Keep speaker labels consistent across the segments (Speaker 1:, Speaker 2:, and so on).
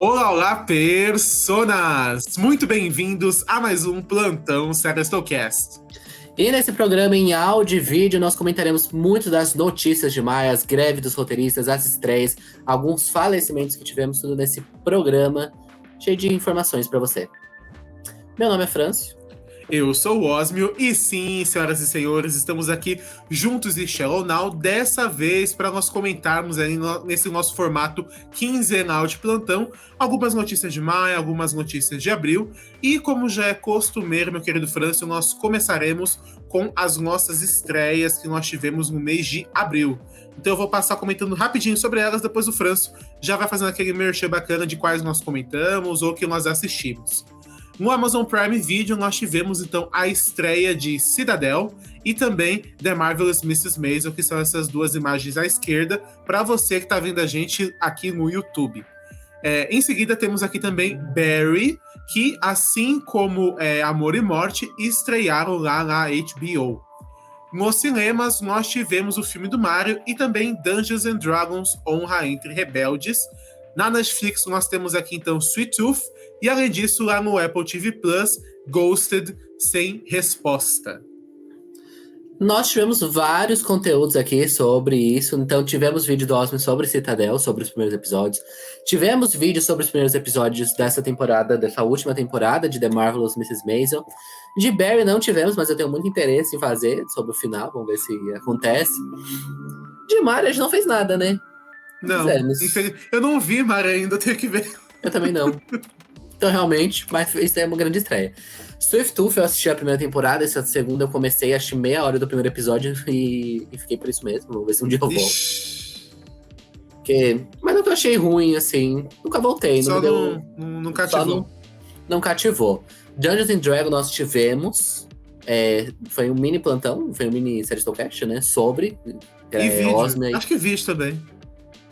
Speaker 1: Olá, olá, personas! Muito bem-vindos a mais um Plantão Serestocast.
Speaker 2: E nesse programa em áudio e vídeo, nós comentaremos muito das notícias de maio, as greves dos roteiristas, as estreias, alguns falecimentos que tivemos, tudo nesse programa cheio de informações para você. Meu nome é Francio.
Speaker 1: Eu sou o Osmio e sim, senhoras e senhores, estamos aqui juntos em Shallow Now, dessa vez para nós comentarmos aí nesse nosso formato quinzenal de plantão, algumas notícias de maio, algumas notícias de abril, e como já é costumeiro, meu querido Francio, nós começaremos com as nossas estreias que nós tivemos no mês de abril. Então eu vou passar comentando rapidinho sobre elas, depois o Francio já vai fazendo aquele merchan bacana de quais nós comentamos ou que nós assistimos. No Amazon Prime Video, nós tivemos, então, a estreia de Cidadel e também The Marvelous Mrs. Maisel, que são essas duas imagens à esquerda, para você que está vendo a gente aqui no YouTube. Em seguida, temos aqui também Barry, que, assim como Amor e Morte, estrearam lá na HBO. Nos cinemas, nós tivemos o filme do Mario e também Dungeons and Dragons Honra entre Rebeldes. Na Netflix, nós temos aqui, então, Sweet Tooth. E, além disso, lá no Apple TV Plus, Ghosted Sem Resposta.
Speaker 2: Nós tivemos vários conteúdos aqui sobre isso. Então, tivemos vídeo do Osmo sobre Citadel, sobre os primeiros episódios. Tivemos vídeo sobre os primeiros episódios dessa temporada, dessa última temporada de The Marvelous Mrs. Maisel. De Barry não tivemos, mas eu tenho muito interesse em fazer sobre o final. Vamos ver se acontece. De Mario a gente não fez nada, né?
Speaker 1: Não, eu não vi Mario ainda, tenho que ver.
Speaker 2: Eu também não. Então, realmente, mas isso é uma grande estreia. Swift Tooth, eu assisti a primeira temporada, essa segunda eu comecei, achei meia hora do primeiro episódio e fiquei por isso mesmo. Vamos ver se um dia eu volto. Mas não que eu achei ruim, assim. Nunca voltei.
Speaker 1: Só não cativou.
Speaker 2: Não cativou. Dungeons and Dragons nós tivemos. Foi um mini plantão, foi um mini Seristocast, né? Sobre.
Speaker 1: E vídeo. Acho que vídeo também.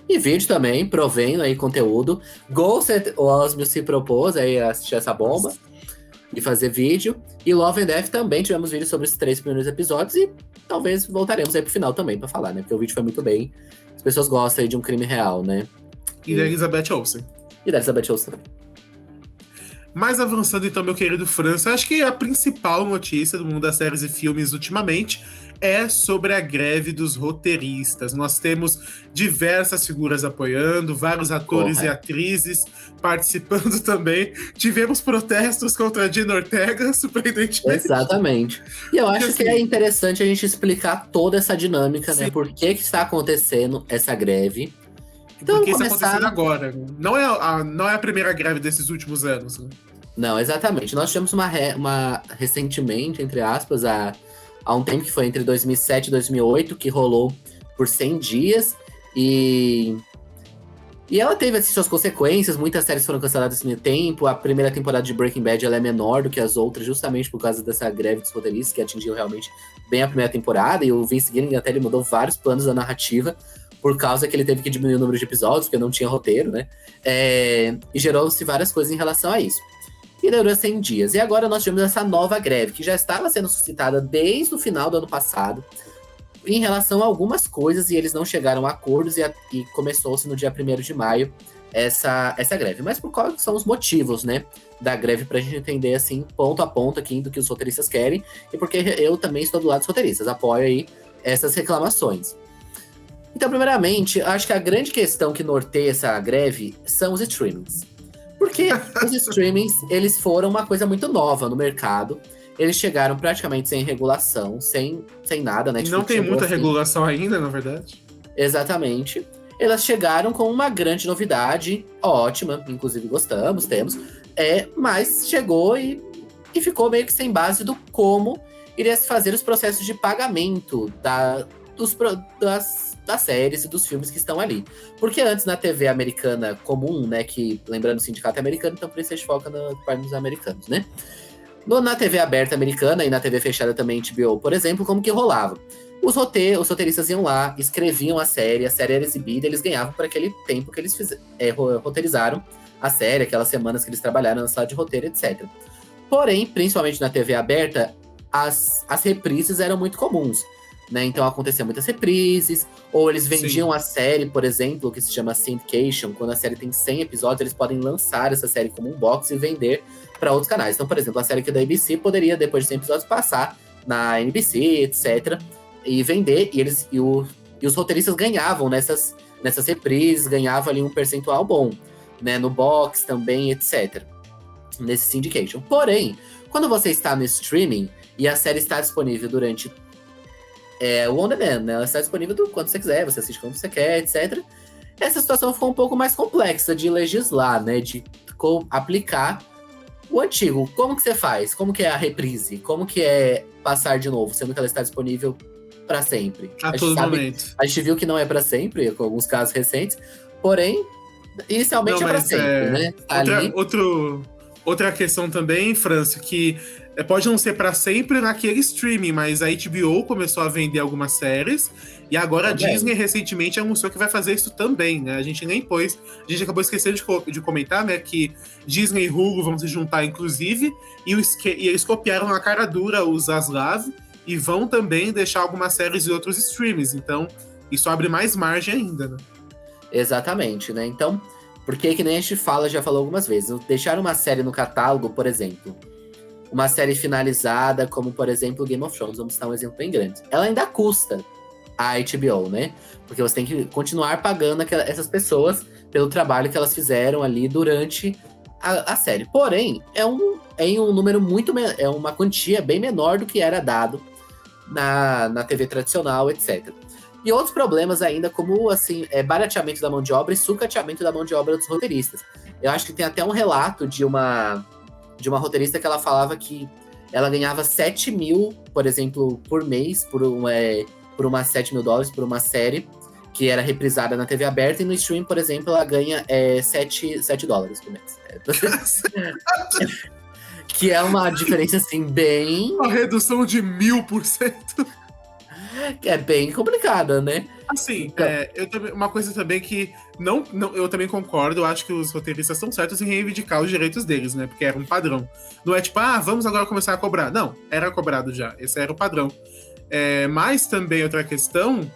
Speaker 2: E vídeo também, provendo aí conteúdo. Ghost, o Osmio se propôs aí a assistir essa bomba e fazer vídeo. E Love and Death também tivemos vídeo sobre os 3 primeiros episódios e talvez voltaremos aí pro final também pra falar, né? Porque o vídeo foi muito bem. As pessoas gostam aí de um crime real, né?
Speaker 1: E da Elizabeth Olsen.
Speaker 2: E da Elizabeth Olsen também.
Speaker 1: Mas avançando então, meu querido França, acho que a principal notícia do mundo das séries e filmes ultimamente é sobre a greve dos roteiristas. Nós temos diversas figuras apoiando, vários atores e atrizes participando também. Tivemos protestos contra a Jenna Ortega, surpreendentemente.
Speaker 2: Exatamente. E eu acho que é interessante a gente explicar toda essa dinâmica, né? Por que está acontecendo essa greve.
Speaker 1: Então, porque isso está acontecendo agora. Não é a primeira greve desses últimos anos, né?
Speaker 2: Não, exatamente. Nós tivemos uma recentemente, entre aspas, há um tempo que foi entre 2007 e 2008, que rolou por 100 dias. E ela teve assim, suas consequências. Muitas séries foram canceladas nesse tempo. A primeira temporada de Breaking Bad ela é menor do que as outras, justamente por causa dessa greve dos roteiristas, que atingiu realmente bem a primeira temporada. E o Vince Gilligan até ele mudou vários planos da narrativa, por causa que ele teve que diminuir o número de episódios, porque não tinha roteiro, né? E gerou-se várias coisas em relação a isso. E durou 100 dias. E agora nós tivemos essa nova greve, que já estava sendo suscitada desde o final do ano passado, em relação a algumas coisas, e eles não chegaram a acordos, e começou-se no dia 1º de maio essa greve. Mas por quais são os motivos, né, da greve, pra gente entender, assim, ponto a ponto aqui do que os roteiristas querem, e porque eu também estou do lado dos roteiristas, apoio aí essas reclamações. Então, primeiramente, acho que a grande questão que norteia essa greve são os streamings. Porque os streamings, eles foram uma coisa muito nova no mercado. Eles chegaram praticamente sem regulação, sem nada, né?
Speaker 1: E não tem muita regulação ainda, na verdade.
Speaker 2: Exatamente. Elas chegaram com uma grande novidade, ótima, inclusive gostamos, temos. Mas chegou e ficou meio que sem base do como iria se fazer os processos de pagamento das séries e dos filmes que estão ali. Porque antes, na TV americana comum, né, que, lembrando, o sindicato é americano, então por isso a gente foca nos americanos, né? Na TV aberta americana e na TV fechada também, HBO, por exemplo, como que rolava? Os roteiristas iam lá, escreviam a série era exibida, eles ganhavam por aquele tempo que eles roteirizaram a série, aquelas semanas que eles trabalharam na sala de roteiro, etc. Porém, principalmente na TV aberta, as reprises eram muito comuns. né? Então acontecia muitas reprises, ou eles vendiam
Speaker 1: Sim.
Speaker 2: a série, por exemplo, que se chama syndication, quando a série tem 100 episódios, eles podem lançar essa série como um box e vender para outros canais. Então, por exemplo, a série aqui da ABC poderia, depois de 100 episódios, passar na NBC, etc., e vender, e os roteiristas ganhavam nessas reprises, ganhavam ali um percentual bom, né? No box também, etc., nesse syndication. Porém, quando você está no streaming e a série está disponível durante o on demand, né? Ela está disponível quando você quiser, você assiste quando você quer, etc. Essa situação ficou um pouco mais complexa de legislar, né? De aplicar o antigo. Como que você faz? Como que é a reprise? Como que é passar de novo, sendo que ela está disponível para sempre?
Speaker 1: A
Speaker 2: A gente
Speaker 1: todo
Speaker 2: sabe,
Speaker 1: momento.
Speaker 2: a gente viu que não é para sempre, com alguns casos recentes, porém,
Speaker 1: Não,
Speaker 2: inicialmente é para
Speaker 1: mas
Speaker 2: sempre, né? Tá ali.
Speaker 1: outra questão também, França, que pode não ser para sempre naquele streaming, mas a HBO começou a vender algumas séries e agora a
Speaker 2: Também.
Speaker 1: Disney recentemente anunciou que vai fazer isso também, né? A gente nem pôs, a gente acabou esquecendo de comentar, né, que Disney e Hulu vão se juntar, inclusive, e eles copiaram na cara dura os Zaslav e vão também deixar algumas séries e outros streams. Então, isso abre mais margem ainda, né?
Speaker 2: Exatamente, né? Então, porque que nem a gente fala, já falou algumas vezes, deixar uma série no catálogo, por exemplo, uma série finalizada, como por exemplo Game of Thrones, vamos citar um exemplo bem grande. Ela ainda custa a HBO, né? Porque você tem que continuar pagando essas pessoas pelo trabalho que elas fizeram ali durante a série. Porém, é um número é uma quantia bem menor do que era dado na TV tradicional, etc. E outros problemas ainda, como assim, barateamento da mão de obra e sucateamento da mão de obra dos roteiristas. Eu acho que tem até um relato de uma roteirista que ela falava que ela ganhava 7 mil, por exemplo, por mês, por uma $7.000 por uma série que era reprisada na TV aberta, e no stream, por exemplo, ela ganha $7 por mês. Que é uma diferença, assim, bem...
Speaker 1: Uma redução de 1000%.
Speaker 2: Que é bem complicada, né?
Speaker 1: Assim,
Speaker 2: Então,
Speaker 1: uma coisa também que eu também concordo, eu acho que os roteiristas estão certos em reivindicar os direitos deles, né? Porque era um padrão. Não é tipo, vamos agora começar a cobrar. Não, era cobrado já. Esse era o padrão. Mas também outra questão,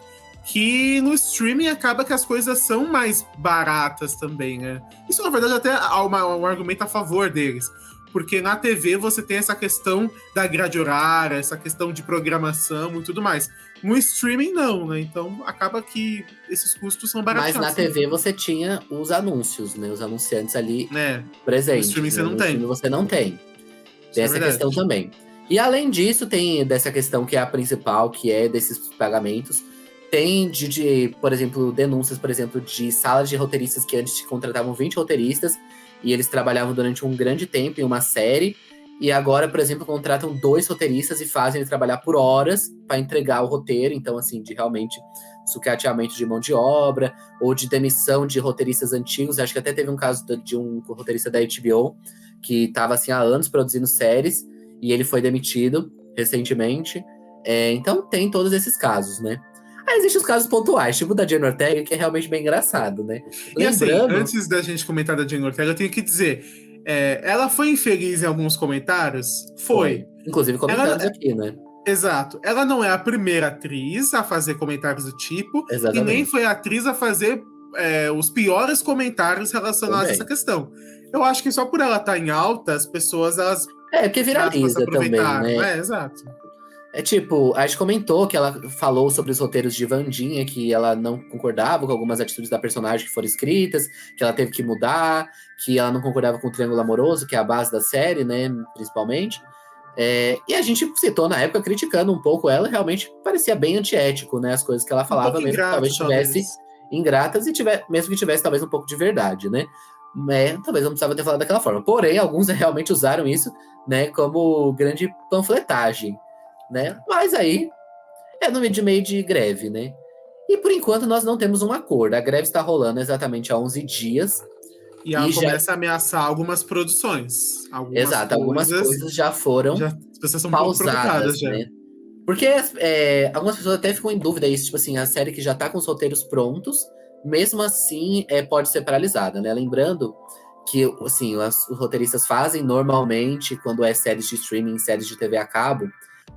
Speaker 1: que no streaming acaba que as coisas são mais baratas também, né? Isso, na verdade, até há um argumento a favor deles. Porque na TV você tem essa questão da grade horária, essa questão de programação e tudo mais. No streaming, não, né? Então acaba que esses custos são
Speaker 2: mas
Speaker 1: barateados.
Speaker 2: na TV você tinha os anúncios, né? Os anunciantes ali
Speaker 1: No
Speaker 2: presentes.
Speaker 1: streaming você
Speaker 2: Né?
Speaker 1: não
Speaker 2: No
Speaker 1: tem.
Speaker 2: streaming você não tem.
Speaker 1: Isso
Speaker 2: Tem
Speaker 1: é
Speaker 2: essa
Speaker 1: verdade.
Speaker 2: questão também. E além disso, tem dessa questão que é a principal, que é desses pagamentos. Tem por exemplo, denúncias, por exemplo, de salas de roteiristas que antes contratavam 20 roteiristas e eles trabalhavam durante um grande tempo em uma série. E agora, por exemplo, contratam 2 roteiristas e fazem ele trabalhar por horas para entregar o roteiro. Então, assim, de realmente sucateamento de mão de obra ou de demissão de roteiristas antigos. Acho que até teve um caso de um roteirista da HBO que estava assim, há anos produzindo séries e ele foi demitido recentemente. Então tem todos esses casos, né? Aí existem os casos pontuais, tipo o da Jenna Ortega, que é realmente bem engraçado, né?
Speaker 1: E assim,
Speaker 2: Lembrando...
Speaker 1: antes da gente comentar da Jane Ortega, eu tenho que dizer, ela foi infeliz em alguns comentários?
Speaker 2: Foi.
Speaker 1: Foi.
Speaker 2: Inclusive comentamos
Speaker 1: Ela,
Speaker 2: aqui, né?
Speaker 1: exato. Ela não é a primeira atriz a fazer comentários do tipo, e nem
Speaker 2: Exatamente.
Speaker 1: foi a atriz a fazer os piores comentários relacionados a essa
Speaker 2: Também.
Speaker 1: questão. Eu acho que só por ela estar em alta, as pessoas, elas,
Speaker 2: Porque
Speaker 1: entre aspas,
Speaker 2: viraliza também,
Speaker 1: aproveitaram.
Speaker 2: né?
Speaker 1: Exato.
Speaker 2: Tipo, a gente comentou que ela falou sobre os roteiros de Wandinha, que ela não concordava com algumas atitudes da personagem que foram escritas, que ela teve que mudar, que ela não concordava com o Triângulo Amoroso, que é a base da série, né, principalmente. E a gente citou na época criticando um pouco ela, realmente parecia bem antiético, né, as coisas que ela
Speaker 1: Um
Speaker 2: falava,
Speaker 1: pouco
Speaker 2: mesmo que
Speaker 1: ingrato,
Speaker 2: talvez tivesse
Speaker 1: talvez.
Speaker 2: ingratas e mesmo que tivesse talvez um pouco de verdade, né. Talvez não precisava ter falado daquela forma. Porém, alguns realmente usaram isso, né, como grande panfletagem, né? Mas aí no meio de greve, né? E por enquanto nós não temos um acordo. A greve está rolando exatamente há 11 dias
Speaker 1: E ela
Speaker 2: e já...
Speaker 1: começa a ameaçar algumas produções. Algumas
Speaker 2: Exato, algumas
Speaker 1: coisas
Speaker 2: coisas já foram
Speaker 1: já as pessoas são um pouco
Speaker 2: pausadas,
Speaker 1: preocupadas já.
Speaker 2: né? Porque algumas pessoas até ficam em dúvida isso, tipo assim, a série que já tá com os roteiros prontos, mesmo assim pode ser paralisada, né? Lembrando que, assim, os roteiristas fazem normalmente, quando é séries de streaming, séries de TV a cabo,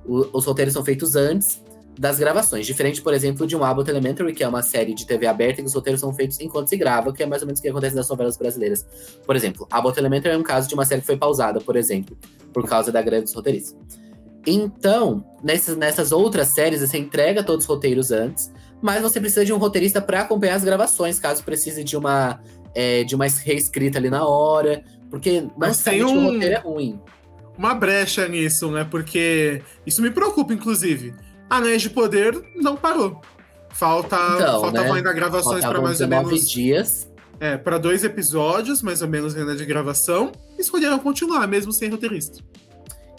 Speaker 2: os roteiros são feitos antes, das gravações. Diferente, por exemplo, de um Abbott Elementary, que é uma série de TV aberta que os roteiros são feitos enquanto se grava, que é mais ou menos o que acontece nas novelas brasileiras. Por exemplo, Abbott Elementary é um caso de uma série que foi pausada, por exemplo, por causa da greve dos roteiristas. Então, nessas outras séries, você entrega todos os roteiros antes, mas você precisa de um roteirista para acompanhar as gravações, caso precise de uma reescrita ali na hora, porque não necessariamente o roteiro é ruim.
Speaker 1: Uma brecha nisso, né? Porque isso me preocupa, inclusive. Anéis de Poder não parou. Faltavam ainda gravações para mais ou menos
Speaker 2: 19 dias.
Speaker 1: Para 2 episódios, mais ou menos, ainda de gravação. E escolheram continuar, mesmo sem roteirista.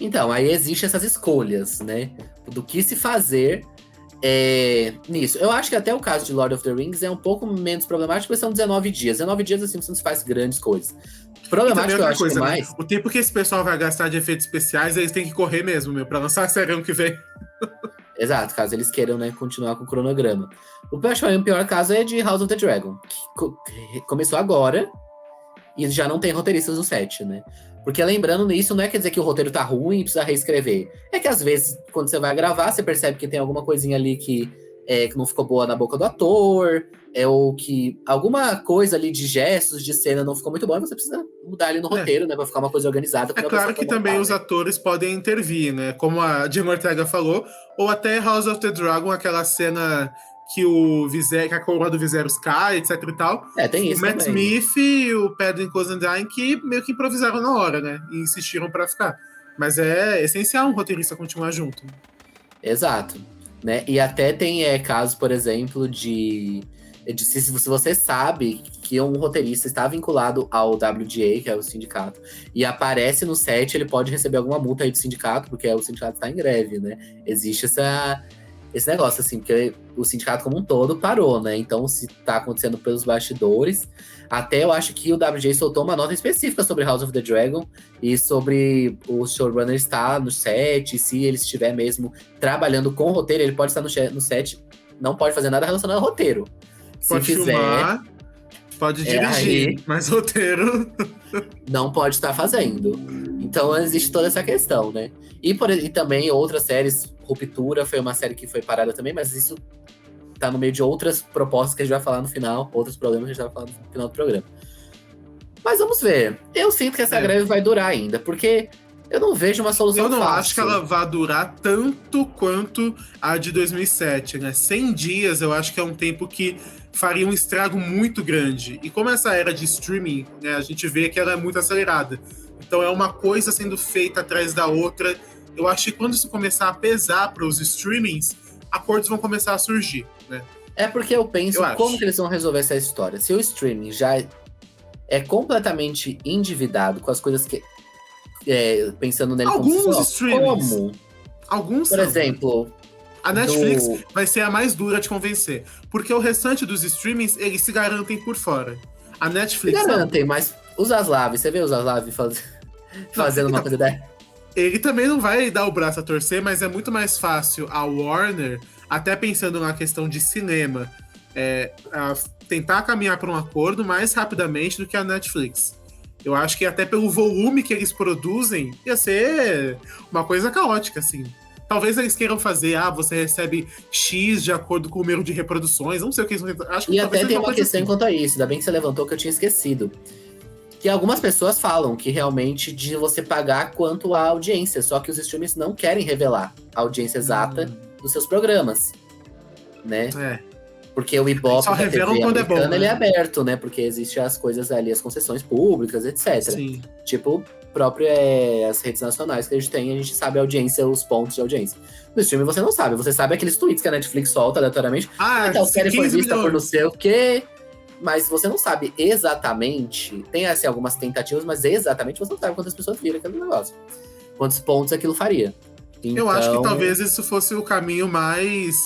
Speaker 2: Então, aí existem essas escolhas, né? Do que se fazer nisso. Eu acho que até o caso de Lord of the Rings é um pouco menos problemático, porque são 19 dias. 19 dias, assim, você não se faz grandes coisas. Problemático, eu acho que mais...
Speaker 1: O tempo que esse pessoal vai gastar de efeitos especiais, eles têm que correr mesmo, pra lançar a série ano que vem.
Speaker 2: Exato, caso eles queiram, né, continuar com o cronograma. O que eu acho que o pior caso é de House of the Dragon, que começou agora e já não tem roteiristas no set, né? Porque lembrando nisso, não quer dizer que o roteiro tá ruim e precisa reescrever. É que às vezes, quando você vai gravar, você percebe que tem alguma coisinha ali que não ficou boa na boca do ator, ou que alguma coisa ali de gestos, de cena não ficou muito boa, e você precisa mudar ali no roteiro, né? Pra ficar uma coisa organizada.
Speaker 1: É claro que também os atores podem intervir, né? Como a Jenna Ortega falou, ou até House of the Dragon, aquela cena que que a coroa do Viserys cai, etc e tal.
Speaker 2: Tem isso
Speaker 1: o Matt
Speaker 2: também.
Speaker 1: Smith e o Pedro Cosendine que meio que improvisaram na hora, né? E insistiram pra ficar. Mas é essencial um roteirista continuar junto.
Speaker 2: Exato. Né? E até tem casos, por exemplo, se você sabe que um roteirista está vinculado ao WGA, que é o sindicato, e aparece no set, ele pode receber alguma multa aí do sindicato, porque o sindicato está em greve, né? Existe esse negócio, assim, porque o sindicato como um todo parou, né? Então, se tá acontecendo pelos bastidores, até eu acho que o WGA soltou uma nota específica sobre House of the Dragon e sobre o showrunner estar no set, se ele estiver mesmo trabalhando com roteiro, ele pode estar no set, não pode fazer nada relacionado ao roteiro.
Speaker 1: Pode filmar, pode dirigir, mas roteiro...
Speaker 2: não pode estar fazendo. Então existe toda essa questão, né? E também outras séries, Ruptura foi uma série que foi parada também, mas isso tá no meio de outras propostas que a gente vai falar no final, outros problemas que a gente vai falar no final do programa. Mas vamos ver. Eu sinto que essa greve vai durar ainda, porque eu não vejo uma solução fácil.
Speaker 1: Eu não acho que ela vai durar tanto quanto a de 2007, né? 100 dias eu acho que é um tempo que faria um estrago muito grande. E como essa era de streaming, né, a gente vê que ela é muito acelerada. Então é uma coisa sendo feita atrás da outra. Eu acho que quando isso começar a pesar para os streamings, acordos vão começar a surgir, né?
Speaker 2: É porque eu penso como que eles vão resolver essa história. Se o streaming já é completamente endividado com as coisas que... pensando nele
Speaker 1: alguns streamings.
Speaker 2: Como?
Speaker 1: Alguns
Speaker 2: Por exemplo...
Speaker 1: A Netflix vai ser a mais dura de convencer. Porque o restante dos streamings, eles se garantem por fora. A Netflix...
Speaker 2: Se garantem, mas o Zaslav, você vê o Zaslav fazendo uma coisa dessa?
Speaker 1: Ele também não vai dar o braço a torcer, mas é muito mais fácil a Warner, até pensando na questão de cinema, tentar caminhar para um acordo mais rapidamente do que a Netflix. Eu acho que até pelo volume que eles produzem, ia ser uma coisa caótica, assim. Talvez eles queiram fazer, você recebe X de acordo com o número de reproduções, não sei o que eles vão tentar. Acho que
Speaker 2: e até tem uma questão
Speaker 1: assim.
Speaker 2: quanto a isso, ainda bem que você levantou que eu tinha esquecido. Que algumas pessoas falam que realmente de você pagar quanto a audiência, só que os streamers não querem revelar a audiência exata dos seus programas, né? Porque o Ibope da TV americana, ele é aberto, né? Porque existem as coisas ali, as concessões públicas, etc.
Speaker 1: Sim.
Speaker 2: Tipo, próprio as redes nacionais que a gente sabe a audiência, os pontos de audiência. No streaming você não sabe, você sabe aqueles tweets que a Netflix solta aleatoriamente. Então, série foi vista por não sei o quê... Mas você não sabe exatamente, tem assim algumas tentativas, mas exatamente você não sabe quantas pessoas viram aquele negócio. Quantos pontos aquilo faria. Então...
Speaker 1: Eu acho que talvez isso fosse o caminho mais...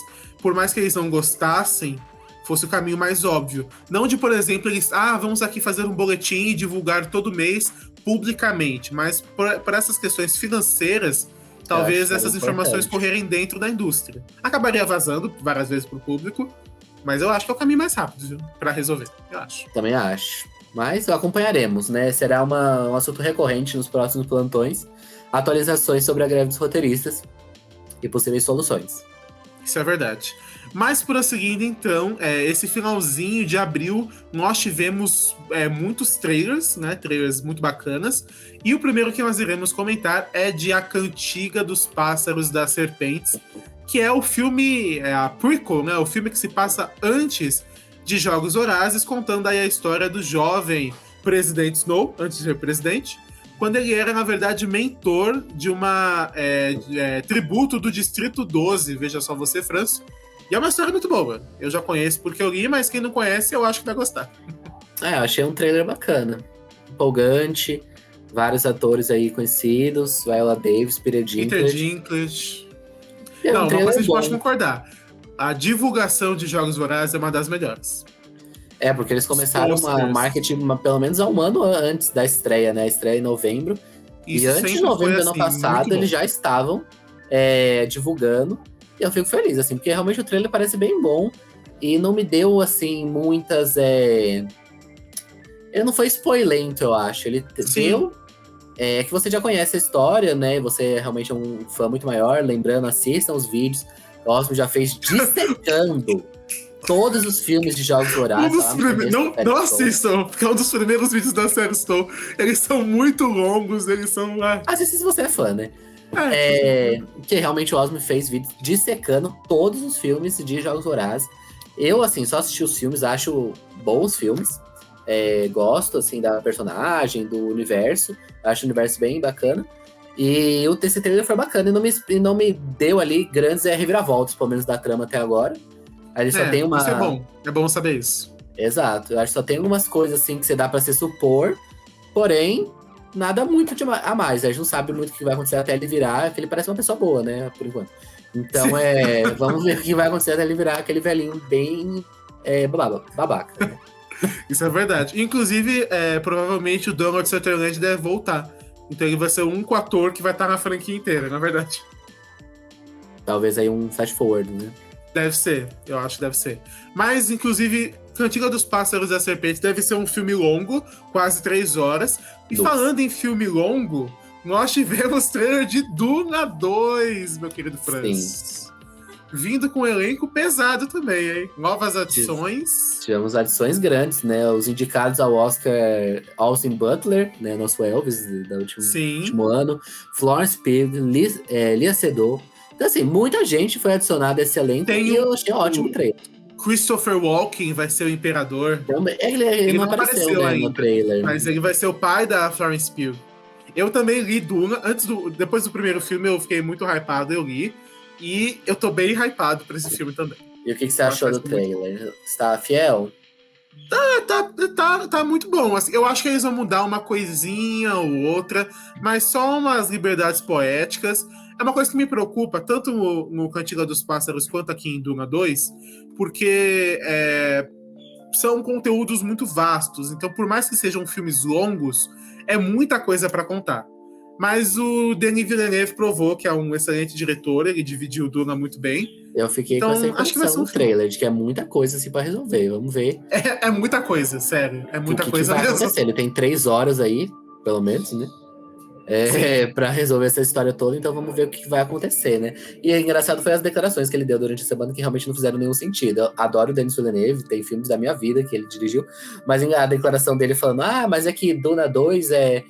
Speaker 1: Por mais que eles não gostassem, fosse o caminho mais óbvio. Não de, por exemplo, eles... vamos aqui fazer um boletim e divulgar todo mês publicamente. Mas por essas questões financeiras, talvez essas informações correrem dentro da indústria. Acabaria vazando várias vezes pro público, mas eu acho que é o caminho mais rápido, viu? Pra resolver, eu acho.
Speaker 2: Também acho. Mas acompanharemos, né? Será um assunto recorrente nos próximos plantões. Atualizações sobre a greve dos roteiristas e possíveis soluções.
Speaker 1: Isso é verdade. Mas prosseguindo, então, esse finalzinho de abril, nós tivemos muitos trailers, né? Trailers muito bacanas. E o primeiro que nós iremos comentar é de A Cantiga dos Pássaros das Serpentes, que é o filme, a prequel, né? O filme que se passa antes de Jogos Vorazes, contando aí a história do jovem presidente Snow, antes de ser presidente, quando ele era, na verdade, mentor de uma tributo do Distrito 12, veja só você, Franço. E é uma história muito boa. Eu já conheço porque eu li, mas quem não conhece, eu acho que vai gostar.
Speaker 2: Eu achei um trailer bacana, empolgante, vários atores aí conhecidos, Viola Davis, Peter Dinklage.
Speaker 1: Não, uma coisa a gente pode concordar. A divulgação de Jogos Vorazes é uma das melhores.
Speaker 2: Porque eles começaram uma marketing pelo menos há um ano antes da estreia, né? A estreia em novembro.
Speaker 1: Isso,
Speaker 2: e antes de novembro do ano passado, eles já estavam divulgando. E eu fico feliz, assim, porque realmente o trailer parece bem bom. E não me deu, assim, muitas... Ele não foi spoilento, eu acho. Ele deu... que você já conhece a história, né? Você realmente é um fã muito maior. Lembrando, assistam os vídeos. O Osmo já fez dissecando todos os filmes de Jogos Vorazes.
Speaker 1: Não assistam, porque é um dos primeiros vídeos da série Stone. Eles são muito longos, eles são...
Speaker 2: Assista se você é fã, né? Que realmente o Osmo fez vídeos dissecando todos os filmes de Jogos Vorazes. Eu, assim, só assisti os filmes, acho bons filmes. Gosto, assim, da personagem, do universo. Acho o universo bem bacana. E esse trailer foi bacana e não me deu ali grandes reviravoltas, pelo menos da trama até agora. Aí só tem uma...
Speaker 1: Isso é bom saber isso.
Speaker 2: Exato, eu acho que só tem algumas coisas assim que você dá pra se supor, porém, nada muito a mais. A gente não sabe muito o que vai acontecer até ele virar, que ele parece uma pessoa boa, né, por enquanto. Então, vamos ver o que vai acontecer até ele virar aquele velhinho bem babaca, né?
Speaker 1: Isso é verdade. Inclusive, provavelmente o Donald Sutherland deve voltar. Então ele vai ser o único ator que vai estar na franquia inteira, na verdade.
Speaker 2: Talvez aí um flash forward, né?
Speaker 1: Deve ser, eu acho que deve ser. Mas, inclusive, Cantiga dos Pássaros da Serpente deve ser um filme longo, quase 3 horas. E falando em filme longo, nós tivemos trailer de Duna 2, meu querido Franz. Vindo com um elenco pesado também, hein? Novas adições.
Speaker 2: Tivemos adições grandes, né? Os indicados ao Oscar, Austin Butler, né? Nosso Elvis do último ano. Florence Pugh, Lia Seydoux. Então, assim, muita gente foi adicionada a esse elenco e eu achei ótimo o trailer.
Speaker 1: Christopher Walken vai ser o Imperador.
Speaker 2: Ele não apareceu, né, ainda, no trailer.
Speaker 1: Mas ele vai ser o pai da Florence Pugh. Eu também li Duna. Depois do primeiro filme, eu fiquei muito hypado, eu li. E eu tô bem hypado pra esse filme também.
Speaker 2: E o que você achou do trailer? Está fiel?
Speaker 1: Tá muito bom. Assim, eu acho que eles vão mudar uma coisinha ou outra, mas só umas liberdades poéticas. É uma coisa que me preocupa, tanto no Cantiga dos Pássaros quanto aqui em Duna 2, porque são conteúdos muito vastos. Então, por mais que sejam filmes longos, é muita coisa para contar. Mas o Denis Villeneuve provou que é um excelente diretor, ele dividiu o Duna muito bem.
Speaker 2: Eu fiquei com essa impressão no trailer, de que é muita coisa assim pra resolver, vamos ver.
Speaker 1: É muita coisa, sério, é muita coisa
Speaker 2: mesmo. Acontecer. Ele tem 3 horas aí, pelo menos, né? Pra resolver essa história toda, então vamos ver o que vai acontecer, né? E engraçado foi as declarações que ele deu durante a semana que realmente não fizeram nenhum sentido. Eu adoro o Denis Villeneuve, tem filmes da minha vida que ele dirigiu, mas a declaração dele falando, mas é que Duna 2 é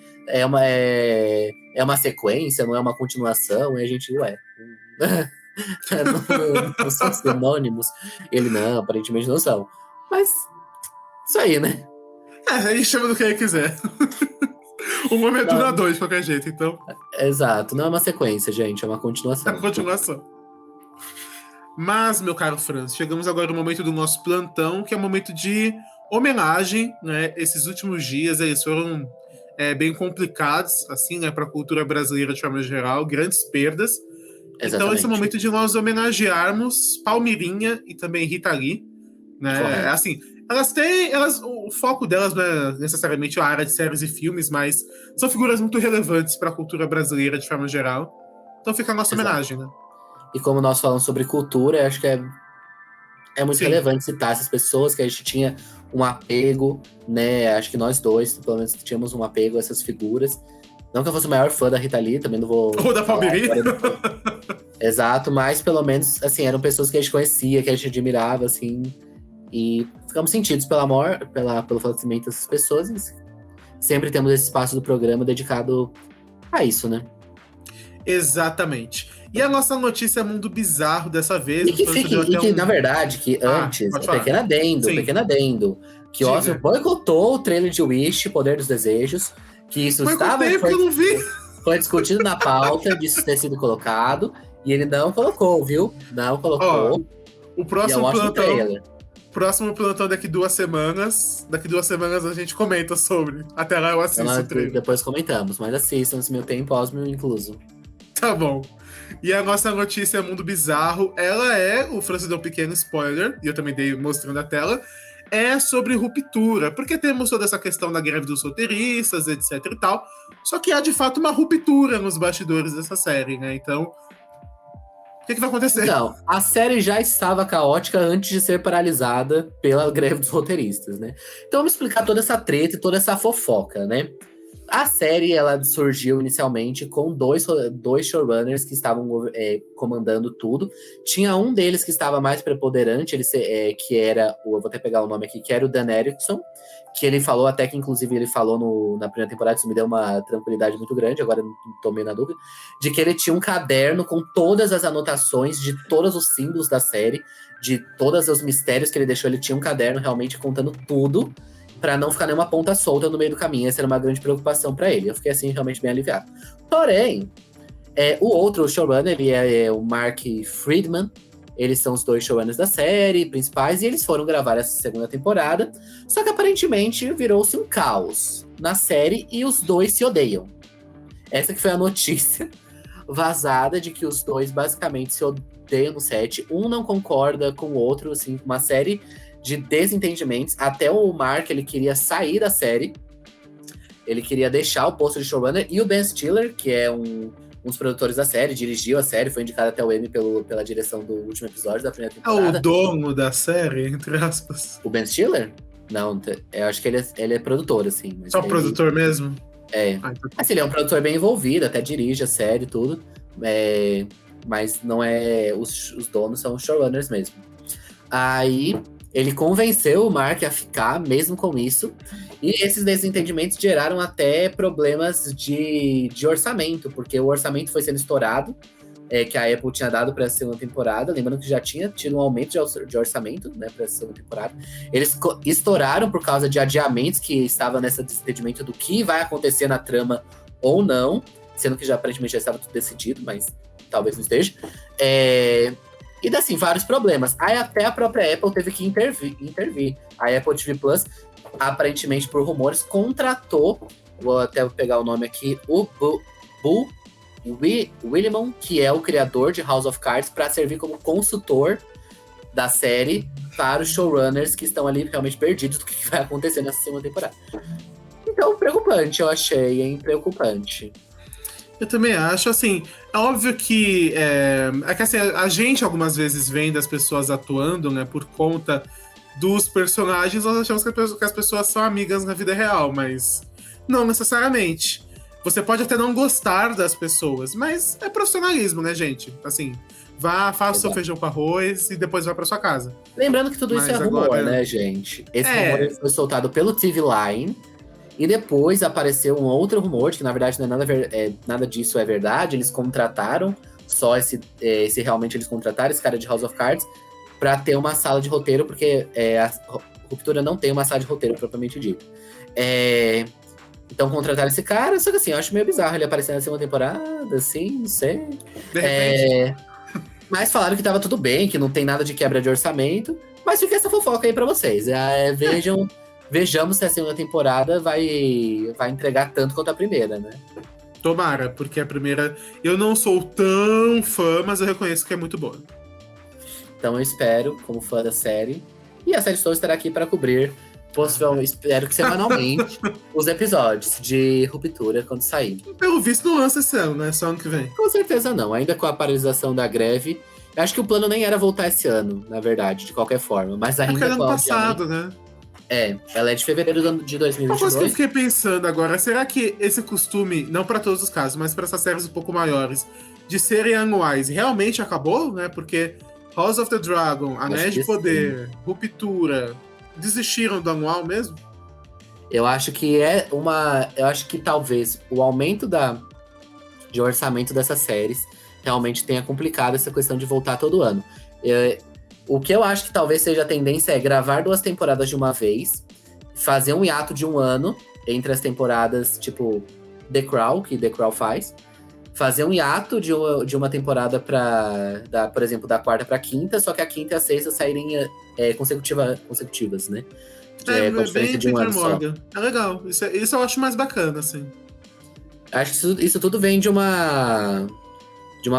Speaker 2: uma sequência, não é uma continuação, e a gente, não são sinônimos. Ele, não, aparentemente não são. Mas, isso aí, né?
Speaker 1: Ele chama do que ele quiser. O nome é Duna 2, de qualquer jeito, então.
Speaker 2: Exato, não é uma sequência, gente, é uma continuação.
Speaker 1: É uma continuação. Mas, meu caro Franz, chegamos agora no momento do nosso plantão, que é o momento de homenagem, né? Esses últimos dias, eles foram bem complicados, assim, né, para a cultura brasileira de forma geral, grandes perdas. Exatamente. Então, esse é o momento de nós homenagearmos Palmirinha e também Rita Lee, né? Correto. Assim, o foco delas não é necessariamente a área de séries e filmes, mas são figuras muito relevantes para a cultura brasileira de forma geral. Então fica a nossa homenagem, né?
Speaker 2: E como nós falamos sobre cultura, acho que é muito relevante citar essas pessoas que a gente tinha um apego, né? Acho que nós dois, pelo menos, tínhamos um apego a essas figuras. Não que eu fosse o maior fã da Rita Lee, também não vou...
Speaker 1: Ou da Palmirinha.
Speaker 2: Exato, mas pelo menos, assim, eram pessoas que a gente conhecia, que a gente admirava, assim. E ficamos sentidos pelo falecimento dessas pessoas. E sempre temos esse espaço do programa dedicado a isso, né?
Speaker 1: Exatamente. E a nossa notícia Mundo Bizarro dessa vez.
Speaker 2: Na verdade, antes, pequeno adendo, que
Speaker 1: Diga.
Speaker 2: Osmo boicotou o trailer de Wish, Poder dos Desejos, que isso foi discutido na pauta disso ter sido colocado, e ele não colocou, viu? Não colocou.
Speaker 1: O próximo plantão daqui 2 semanas. Daqui 2 semanas a gente comenta sobre. Até lá eu assisto o trailer.
Speaker 2: Depois comentamos, mas assistam se meu tempo, Osmo incluso.
Speaker 1: Tá bom. E a nossa notícia Mundo Bizarro, o Francis deu um pequeno spoiler, e eu também dei mostrando a tela, é sobre ruptura, porque temos toda essa questão da greve dos roteiristas, etc e tal, só que há de fato uma ruptura nos bastidores dessa série, né? Então, o que vai acontecer?
Speaker 2: Não, a série já estava caótica antes de ser paralisada pela greve dos roteiristas, né? Então vamos explicar toda essa treta e toda essa fofoca, né? A série, ela surgiu inicialmente com dois showrunners que estavam comandando tudo. Tinha um deles que estava mais preponderante, que era, eu vou até pegar o nome aqui, que era o Dan Erickson, que ele falou, até que inclusive ele falou na primeira temporada, isso me deu uma tranquilidade muito grande, agora eu não tô meio na dúvida, de que ele tinha um caderno com todas as anotações de todos os símbolos da série, de todos os mistérios que ele deixou, ele tinha um caderno realmente contando tudo, para não ficar nenhuma ponta solta no meio do caminho. Essa era uma grande preocupação para ele. Eu fiquei, assim, realmente bem aliviado. Porém, o outro showrunner, ele é o Mark Friedman. Eles são os 2 showrunners da série principais, e eles foram gravar essa segunda temporada. Só que, aparentemente, virou-se um caos na série, e os 2 se odeiam. Essa que foi a notícia vazada, de que os 2 basicamente se odeiam no set. Um não concorda com o outro, assim, uma série de desentendimentos. Até o Mark, ele queria sair da série. Ele queria deixar o posto de showrunner. E o Ben Stiller, que é um dos produtores da série, dirigiu a série, foi indicado até o Emmy pela direção do último episódio da primeira temporada.
Speaker 1: É o dono da série, entre aspas.
Speaker 2: O Ben Stiller? Não, eu acho que ele é produtor, assim. Mas
Speaker 1: só produtor mesmo?
Speaker 2: É. Assim, ele é um produtor bem envolvido, até dirige a série e tudo. Mas não é... Os donos são os showrunners mesmo. Aí ele convenceu o Mark a ficar, mesmo com isso. E esses desentendimentos geraram até problemas de orçamento, porque o orçamento foi sendo estourado, que a Apple tinha dado para essa segunda temporada. Lembrando que já tinha tido um aumento de orçamento, né, para essa segunda temporada. Eles estouraram por causa de adiamentos que estavam nesse desentendimento do que vai acontecer na trama ou não, sendo que aparentemente já estava tudo decidido, mas talvez não esteja. E assim, vários problemas. Aí até a própria Apple teve que intervir. A Apple TV Plus, aparentemente por rumores, contratou, vou até pegar o nome aqui, o Bu Willimon, que é o criador de House of Cards, para servir como consultor da série para os showrunners que estão ali realmente perdidos do que vai acontecer nessa segunda temporada. Então, preocupante, eu achei, hein? Preocupante.
Speaker 1: Eu também acho, assim, é óbvio que que assim, a gente algumas vezes vendo as pessoas atuando, né, por conta dos personagens, nós achamos que as pessoas são amigas na vida real, mas não necessariamente. Você pode até não gostar das pessoas, mas é profissionalismo, né, gente? Assim, faça o seu feijão com arroz e depois vá pra sua casa.
Speaker 2: Lembrando que tudo isso é rumor, né, gente? Esse rumor foi soltado pelo TV Line. E depois apareceu um outro rumor, de que na verdade não é nada disso é verdade. Eles contrataram, só se realmente eles contrataram esse cara de House of Cards, pra ter uma sala de roteiro, porque a Ruptura não tem uma sala de roteiro propriamente dito. Então contrataram esse cara, só que assim, eu acho meio bizarro ele aparecer na segunda temporada, assim, não sei.
Speaker 1: De repente.
Speaker 2: Mas falaram que tava tudo bem, que não tem nada de quebra de orçamento. Mas fica essa fofoca aí pra vocês. Vejamos se a segunda temporada vai entregar tanto quanto a primeira, né?
Speaker 1: Tomara, porque a primeira... Eu não sou tão fã, mas eu reconheço que é muito boa.
Speaker 2: Então eu espero, como fã da série. E a série toda estará aqui para cobrir, possivelmente, espero que semanalmente, os episódios de Ruptura quando sair.
Speaker 1: Pelo visto não lança esse ano, né? Só ano que vem.
Speaker 2: Com certeza não. Ainda com a paralisação da greve. Eu acho que o plano nem era voltar esse ano, na verdade, de qualquer forma. Mas ainda
Speaker 1: ano passado, né?
Speaker 2: Ela é de fevereiro de
Speaker 1: Uma coisa que eu
Speaker 2: 2022.
Speaker 1: fiquei pensando agora, será que esse costume, não para todos os casos, mas para essas séries um pouco maiores, de serem anuais, realmente acabou, né? Porque House of the Dragon,
Speaker 2: Acho
Speaker 1: Anéis de
Speaker 2: que
Speaker 1: Poder, Ruptura, desistiram do anual mesmo?
Speaker 2: Eu acho que Eu acho que talvez o aumento de orçamento dessas séries realmente tenha complicado essa questão de voltar todo ano. O que eu acho que talvez seja a tendência é gravar 2 temporadas de uma vez, fazer um hiato de um ano entre as temporadas, tipo The Crown, que The Crown faz. Fazer um hiato de uma temporada por exemplo, da quarta pra quinta, só que a quinta e a sexta saírem consecutivas, né? Com
Speaker 1: Bem
Speaker 2: diferença de um
Speaker 1: Peter
Speaker 2: ano só.
Speaker 1: Morgan. É legal. Isso eu acho mais bacana, assim.
Speaker 2: Acho que isso tudo vem de uma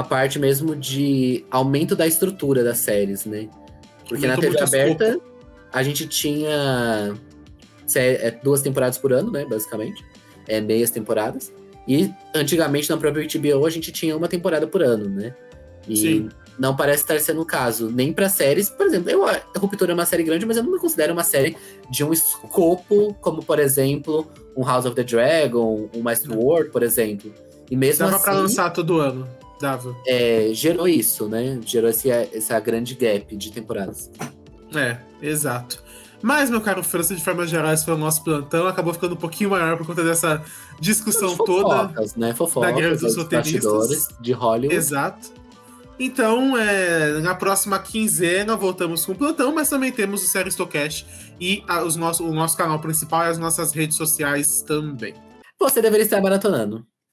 Speaker 2: parte mesmo de aumento da estrutura das séries, né? Porque na
Speaker 1: Aumentou
Speaker 2: TV
Speaker 1: muito o escopo.
Speaker 2: aberta, a gente tinha 2 temporadas por ano, né? Basicamente. Meias temporadas. E antigamente na própria HBO a gente tinha uma temporada por ano, né? E
Speaker 1: Sim.
Speaker 2: não parece estar sendo o caso. Nem para séries, por exemplo, a Ruptura é uma série grande, mas eu não me considero uma série de um escopo, como por exemplo, um House of the Dragon, um Westworld, por exemplo. E mesmo
Speaker 1: Dava pra
Speaker 2: assim,
Speaker 1: lançar todo ano. Dava.
Speaker 2: gerou isso, né? Gerou essa grande gap de temporadas.
Speaker 1: Exato. Mas, meu caro França, de forma geral, esse foi o nosso plantão. Acabou ficando um pouquinho maior por conta dessa discussão toda
Speaker 2: Fofocas, né?
Speaker 1: da greve
Speaker 2: Fofocas,
Speaker 1: dos
Speaker 2: os bastidores
Speaker 1: roteiristas.
Speaker 2: de Hollywood.
Speaker 1: Exato. Então, na próxima quinzena voltamos com o plantão, mas também temos o Seristocast e o nosso canal principal e as nossas redes sociais também.
Speaker 2: Você deveria estar maratonando.